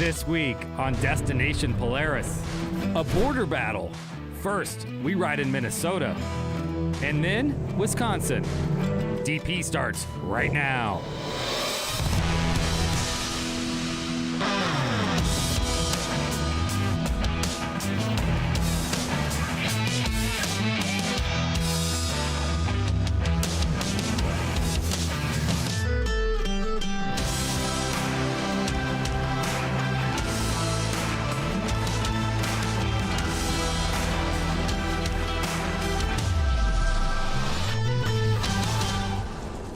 This week on Destination Polaris, a border battle. First, we ride in Minnesota, and then Wisconsin. DP starts right now.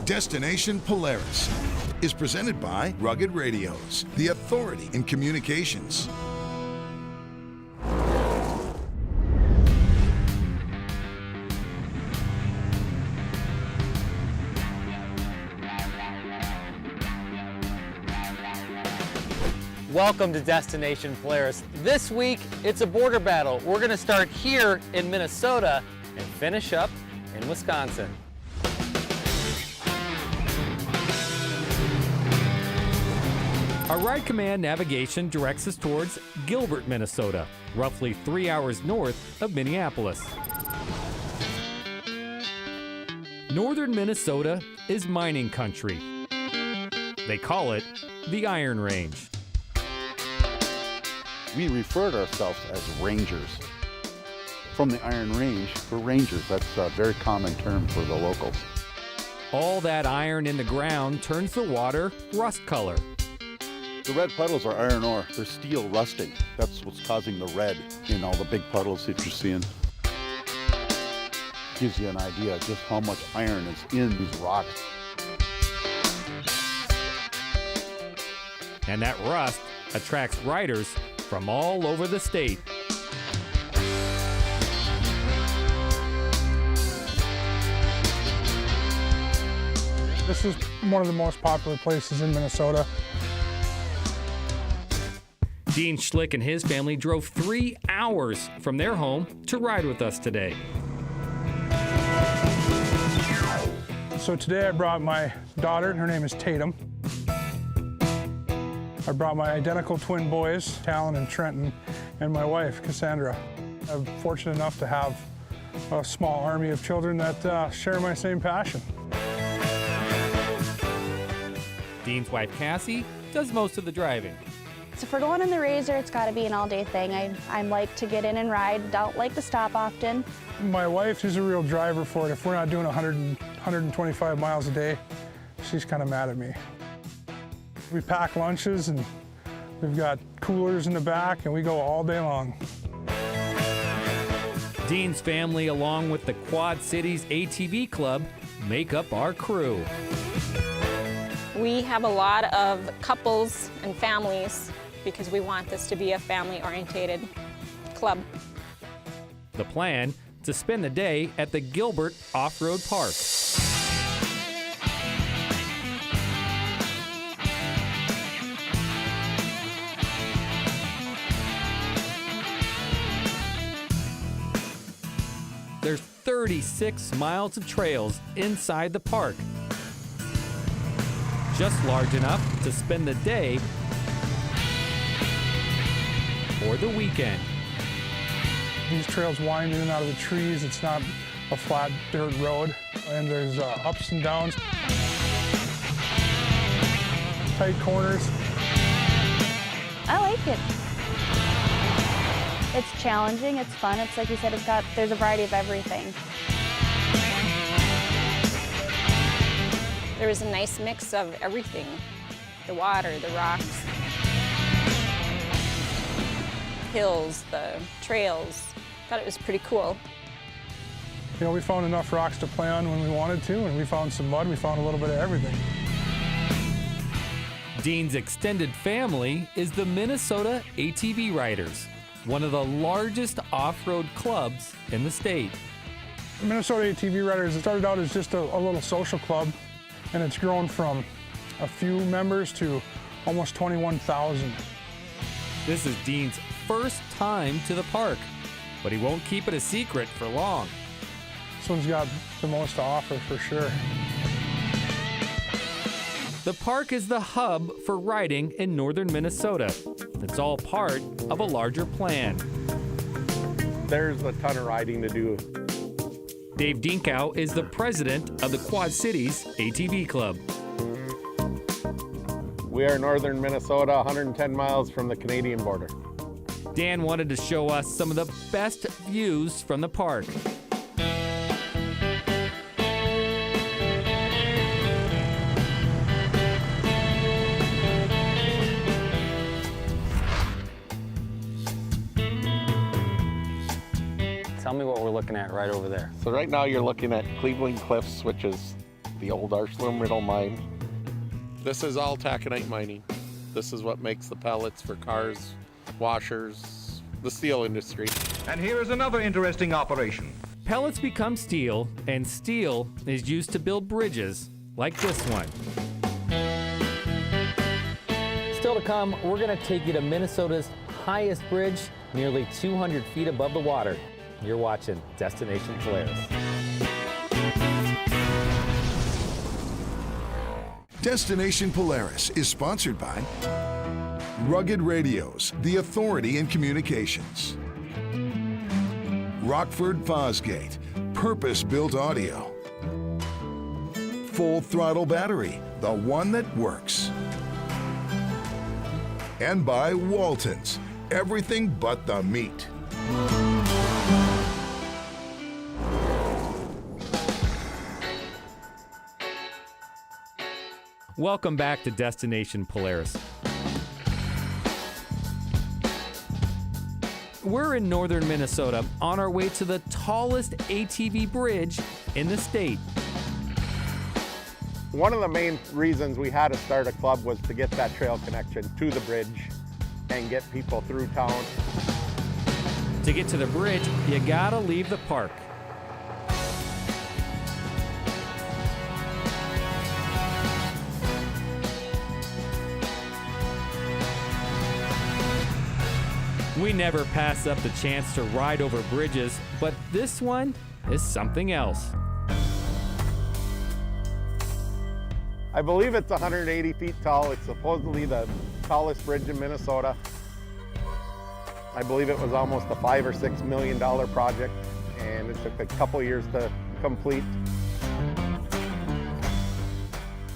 Destination Polaris is presented by Rugged Radios, the authority in communications. Welcome to Destination Polaris. This week, it's a border battle. We're going to start here in Minnesota and finish up in Wisconsin. Our Ride Command navigation directs us towards Gilbert, Minnesota, roughly 3 hours north of Minneapolis. Northern Minnesota is mining country. They call it the Iron Range. We refer to ourselves as rangers. From the Iron Range, we're rangers. That's a very common term for the locals. All that iron in the ground turns the water rust color. The red puddles are iron ore. They're steel rusting. That's what's causing the red in all the big puddles that you're seeing. Gives you an idea of just how much iron is in these rocks. And that rust attracts riders from all over the state. This is one of the most popular places in Minnesota. Dean Schlick and his family drove 3 hours from their home to ride with us today. So today I brought my daughter, her name is Tatum. I brought my identical twin boys, Talon and Trenton, and my wife, Cassandra. I'm fortunate enough to have a small army of children that share my same passion. Dean's wife, Cassie, does most of the driving. So if we're going in the Razor, it's got to be an all-day thing. I like to get in and ride, don't like to stop often. My wife, she's a real driver for it. If we're not doing 125 miles a day, she's kind of mad at me. We pack lunches and we've got coolers in the back and we go all day long. Dean's family, along with the Quad Cities ATV Club, make up our crew. We have a lot of couples and families because we want this to be a family-oriented club. The plan, to spend the day at the Gilbert Off-Road Park. There's 36 miles of trails inside the park, just large enough to spend the day or the weekend. These trails wind in and out of the trees. It's not a flat dirt road, and there's ups and downs, tight corners. I like it. It's challenging, it's fun. It's like you said, there's a variety of everything. There was a nice mix of everything. The water, the rocks, hills, the trails. Thought it was pretty cool. You know, we found enough rocks to play on when we wanted to, and we found some mud, we found a little bit of everything. Dean's extended family is the Minnesota ATV Riders, one of the largest off-road clubs in the state. Minnesota ATV Riders started out as just a little social club, and it's grown from a few members to almost 21,000. This is Dean's first time to the park, but he won't keep it a secret for long. This one's got the most to offer for sure. The park is the hub for riding in northern Minnesota. It's all part of a larger plan. There's a ton of riding to do. Dave Dinkow is the president of the Quad Cities ATV Club. We are northern Minnesota, 110 miles from the Canadian border. Dan wanted to show us some of the best views from the park. Tell me what we're looking at right over there. So right now you're looking at Cleveland Cliffs, which is the old ArcelorMittal mine. This is all taconite mining. This is what makes the pellets for cars, washers, the steel industry. And here is another interesting operation. Pellets become steel, and steel is used to build bridges like this one. Still to come, we're gonna take you to Minnesota's highest bridge, nearly 200 feet above the water. You're watching Destination Polaris. Destination Polaris is sponsored by Rugged Radios, the authority in communications. Rockford Fosgate, purpose-built audio. Full Throttle Battery, the one that works. And by Walton's, everything but the meat. Welcome back to Destination Polaris. We're in northern Minnesota on our way to the tallest ATV bridge in the state. One of the main reasons we had to start a club was to get that trail connection to the bridge and get people through town. To get to the bridge, you gotta leave the park. We never pass up the chance to ride over bridges, but this one is something else. I believe it's 180 feet tall. It's supposedly the tallest bridge in Minnesota. I believe it was almost a $5 or $6 million project, and it took a couple years to complete.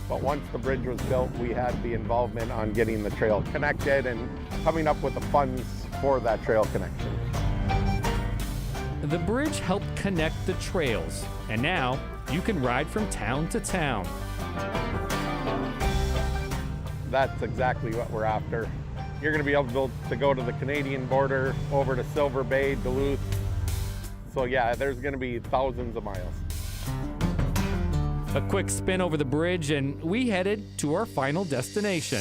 But once the bridge was built, we had the involvement on getting the trail connected and coming up with the funds for that trail connection. The bridge helped connect the trails, and now you can ride from town to town. That's exactly what we're after. You're going to be able to go to the Canadian border, over to Silver Bay, Duluth. So yeah, there's going to be thousands of miles. A quick spin over the bridge, and we headed to our final destination.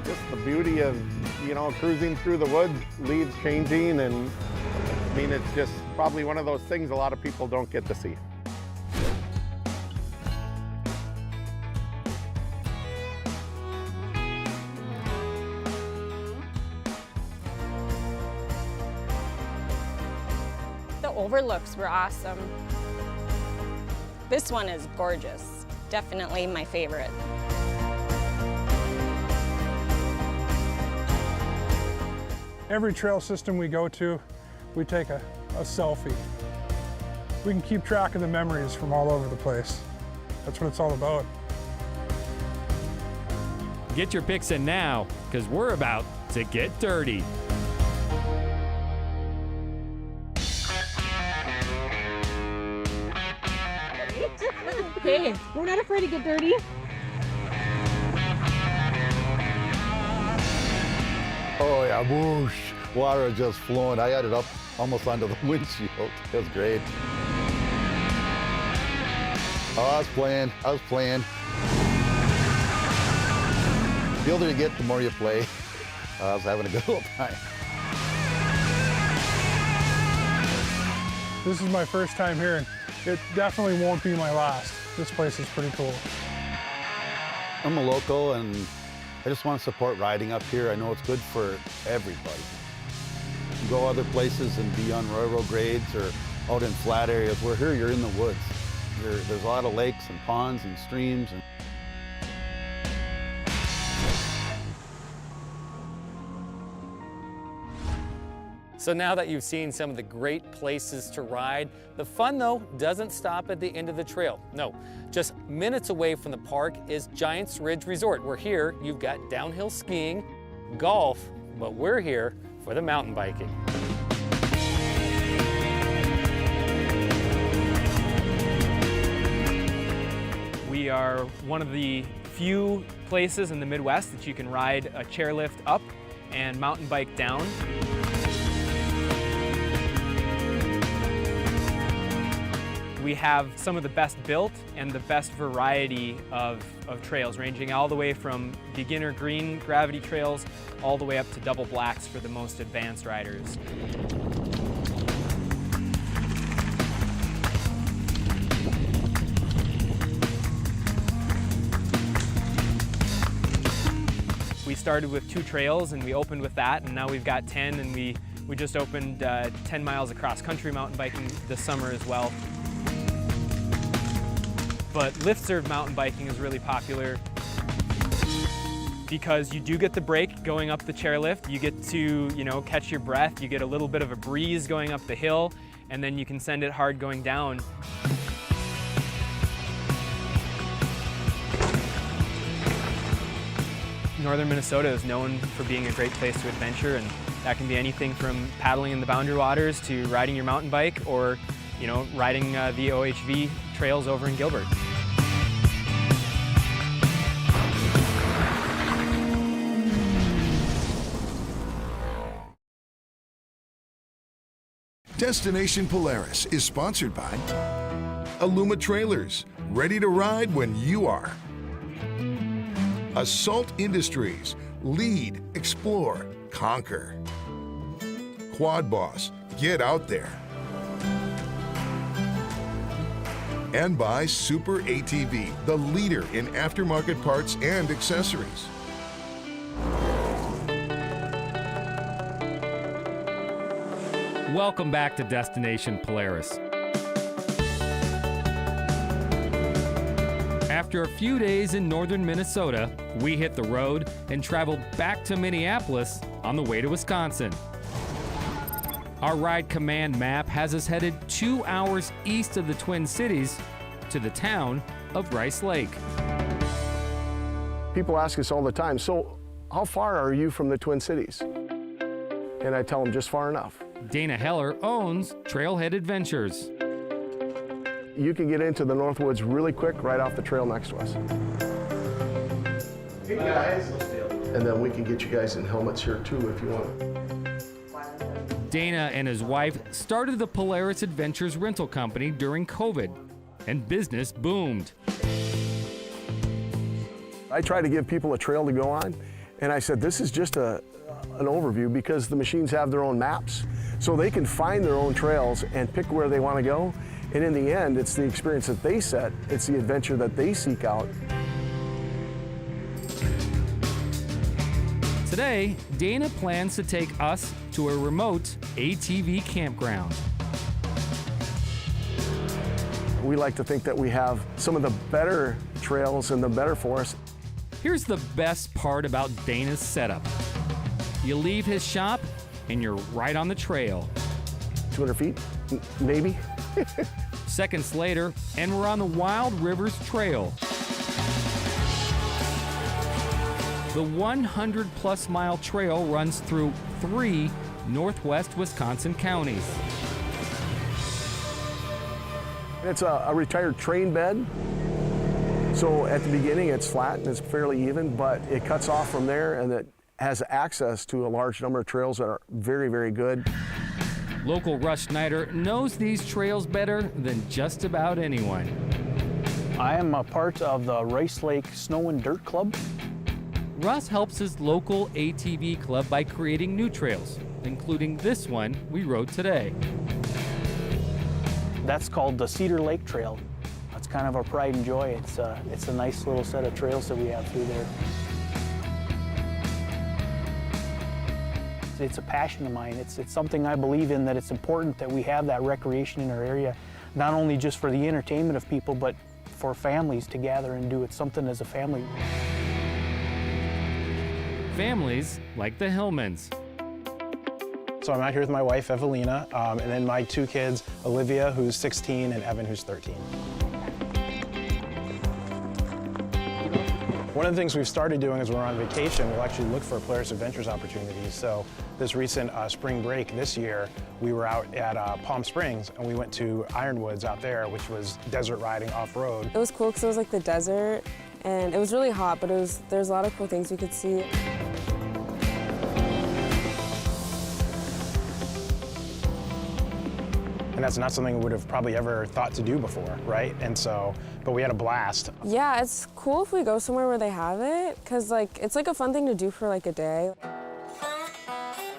Just the beauty of, cruising through the woods, leaves changing, and I mean, it's just probably one of those things a lot of people don't get to see. The overlooks were awesome. This one is gorgeous. Definitely my favorite. Every trail system we go to, we take a selfie. We can keep track of the memories from all over the place. That's what it's all about. Get your pics in now, because we're about to get dirty. Hey, we're not afraid to get dirty. Oh yeah, whoosh. Water just flowing. I had it up almost onto the windshield. It was great. Oh, I was playing. The older you get, the more you play. I was having a good old time. This is my first time here, and it definitely won't be my last. This place is pretty cool. I'm a local, and I just want to support riding up here. I know it's good for everybody. You go other places and be on railroad grades or out in flat areas. Where here, you're in the woods. There's a lot of lakes and ponds and streams. So now that you've seen some of the great places to ride, the fun though doesn't stop at the end of the trail. No, just minutes away from the park is Giants Ridge Resort, where here you've got downhill skiing, golf, but we're here for the mountain biking. We are one of the few places in the Midwest that you can ride a chairlift up and mountain bike down. We have some of the best built and the best variety of trails, ranging all the way from beginner green gravity trails all the way up to double blacks for the most advanced riders. We started with 2 trails and we opened with that, and now we've got 10, and we just opened 10 miles of cross-country mountain biking this summer as well. But lift-serve mountain biking is really popular because you do get the break going up the chairlift. You get to, catch your breath. You get a little bit of a breeze going up the hill, and then you can send it hard going down. Northern Minnesota is known for being a great place to adventure, and that can be anything from paddling in the Boundary Waters to riding your mountain bike, or riding the OHV trails over in Gilbert. Destination Polaris is sponsored by Aluma Trailers, ready to ride when you are. Assault Industries, lead, explore, conquer. Quad Boss, get out there. And by Super ATV, the leader in aftermarket parts and accessories. Welcome back to Destination Polaris. After a few days in northern Minnesota, we hit the road and traveled back to Minneapolis on the way to Wisconsin. Our ride command map has us headed 2 hours east of the Twin Cities to the town of Rice Lake. People ask us all the time, so how far are you from the Twin Cities? And I tell them just far enough. Dana Heller owns Trailhead Adventures. You can get into the Northwoods really quick right off the trail next to us. Hey guys. And then we can get you guys in helmets here too if you want. Dana and his wife started the Polaris Adventures rental company during COVID, and business boomed. I try to give people a trail to go on, and I said this is just an overview because the machines have their own maps, so they can find their own trails and pick where they want to go. And in the end, it's the experience that they set, it's the adventure that they seek out. Today, Dana plans to take us to a remote ATV campground. We like to think that we have some of the better trails and the better forests. Here's the best part about Dana's setup. You leave his shop and you're right on the trail. 200 feet, maybe. Seconds later, and we're on the Wild Rivers Trail. The 100-plus mile trail runs through 3 northwest Wisconsin counties. It's a retired train bed. So at the beginning, it's flat and it's fairly even, but it cuts off from there, and it has access to a large number of trails that are very, very good. Local Russ Schneider knows these trails better than just about anyone. I am a part of the Rice Lake Snow and Dirt Club. Russ helps his local ATV club by creating new trails, including this one we rode today. That's called the Cedar Lake Trail. That's kind of our pride and joy. It's a nice little set of trails that we have through there. It's a passion of mine. It's something I believe in, that it's important that we have that recreation in our area, not only just for the entertainment of people, but for families to gather and do it, something as a family. Families like the Hillmans. So I'm out here with my wife, Evelina, and then my two kids, Olivia, who's 16, and Evan, who's 13. One of the things we've started doing as we're on vacation, we'll actually look for Polaris Adventures opportunities. So this recent spring break this year, we were out at Palm Springs, and we went to Ironwoods out there, which was desert riding off-road. It was cool because it was like the desert, and it was really hot, but there's a lot of cool things we could see. And that's not something we would have probably ever thought to do before, right? And so, but we had a blast. Yeah, it's cool if we go somewhere where they have it, because like it's like a fun thing to do for like a day.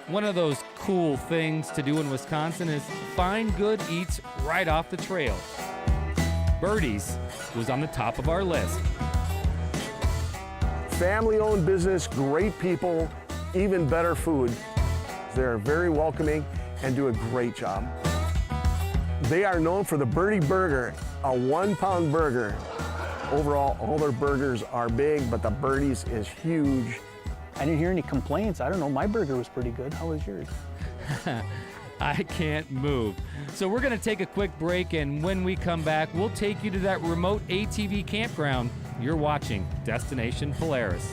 One of those cool things to do in Wisconsin is find good eats right off the trail. Birdie's was on the top of our list. Family-owned business, great people, even better food. They're very welcoming and do a great job. They are known for the Birdie Burger, a 1-pound burger. Overall, all their burgers are big, but the Birdie's is huge. I didn't hear any complaints. I don't know, my burger was pretty good. How was yours? I can't move. So we're gonna take a quick break, and when we come back, we'll take you to that remote ATV campground. You're watching Destination Polaris.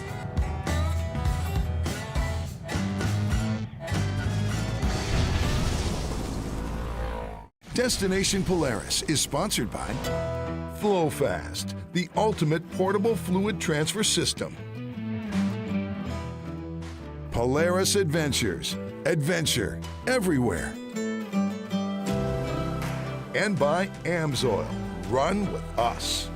Destination Polaris is sponsored by FlowFast, the ultimate portable fluid transfer system. Polaris Adventures, adventure everywhere. And by AMSOIL, run with us.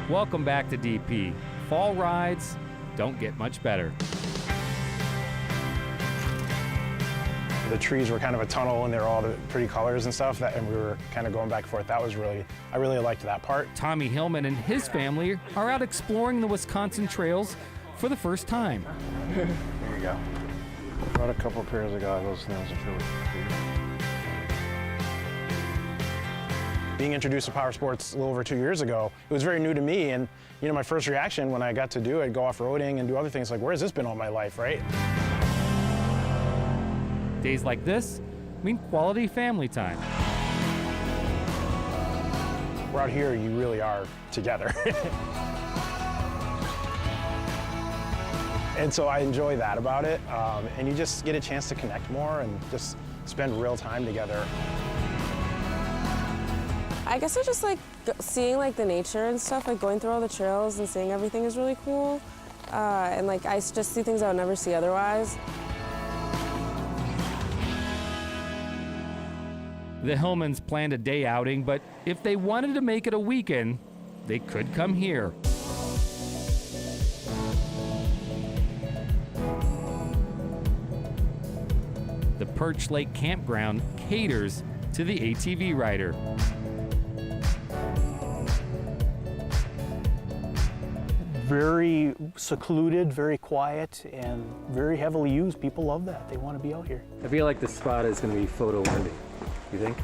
Welcome back to DP. Fall rides don't get much better. The trees were kind of a tunnel, and they were all the pretty colors and stuff, and we were kind of going back and forth. That was I really liked that part. Tommy Hillman and his family are out exploring the Wisconsin trails for the first time. There you go. Brought a couple pairs of goggles, and that was a really Being introduced to power sports a little over 2 years ago, it was very new to me, and you know, my first reaction when I got to do it, go off-roading and do other things, like, where's this been all my life, right? Days like this mean quality family time. We're out here, you really are together. And so I enjoy that about it, and you just get a chance to connect more and just spend real time together. I guess I just like seeing like the nature and stuff, like going through all the trails and seeing everything is really cool. And like I just see things I would never see otherwise. The Hillmans planned a day outing, but if they wanted to make it a weekend, they could come here. The Perch Lake Campground caters to the ATV rider. Very secluded, very quiet, and very heavily used. People love that. They want to be out here. I feel like this spot is going to be photo worthy. You think?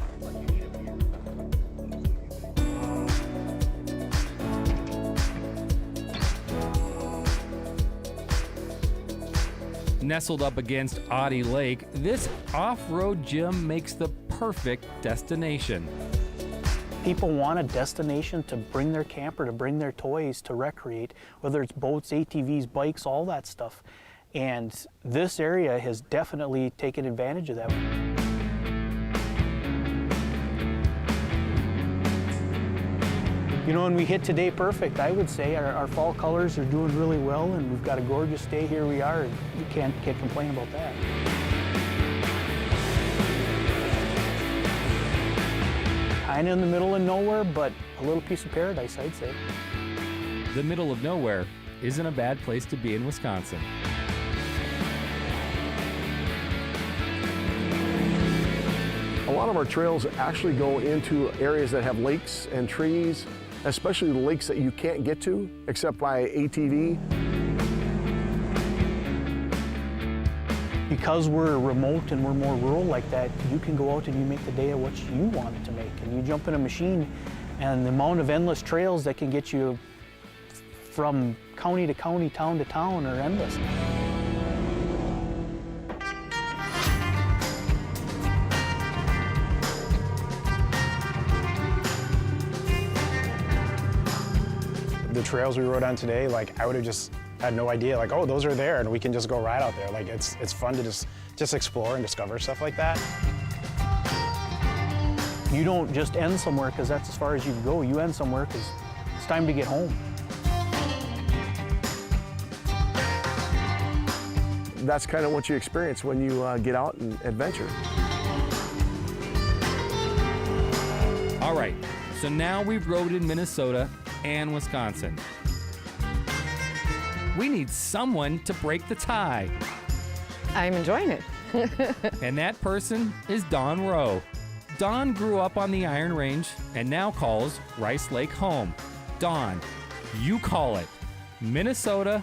Nestled up against Audie Lake, this off-road gym makes the perfect destination. People want a destination to bring their camper, to bring their toys, to recreate, whether it's boats, ATVs, bikes, all that stuff. And this area has definitely taken advantage of that. You know, and we hit today perfect, I would say. Our fall colors are doing really well, and we've got a gorgeous day. Here we are, and you can't complain about that. Kind of in the middle of nowhere, but a little piece of paradise, I'd say. The middle of nowhere isn't a bad place to be in Wisconsin. A lot of our trails actually go into areas that have lakes and trees, especially the lakes that you can't get to except by ATV. Because we're remote and we're more rural like that, you can go out and you make the day of what you want it to make. And you jump in a machine, and the amount of endless trails that can get you from county to county, town to town are endless. The trails we rode on today, like I would have just had no idea, like, oh, those are there and we can just go ride out there. Like it's fun to just explore and discover stuff like that. You don't just end somewhere because that's as far as you can go. You end somewhere because it's time to get home. That's kind of what you experience when you get out and adventure. All right, so now we've rode in Minnesota and Wisconsin. We need someone to break the tie. I'm enjoying it. And that person is Dawn Rowe. Dawn grew up on the Iron Range and now calls Rice Lake home. Dawn, you call it Minnesota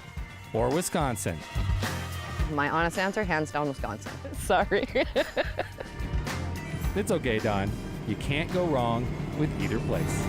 or Wisconsin? My honest answer, hands down, Wisconsin. Sorry. It's okay, Dawn. You can't go wrong with either place.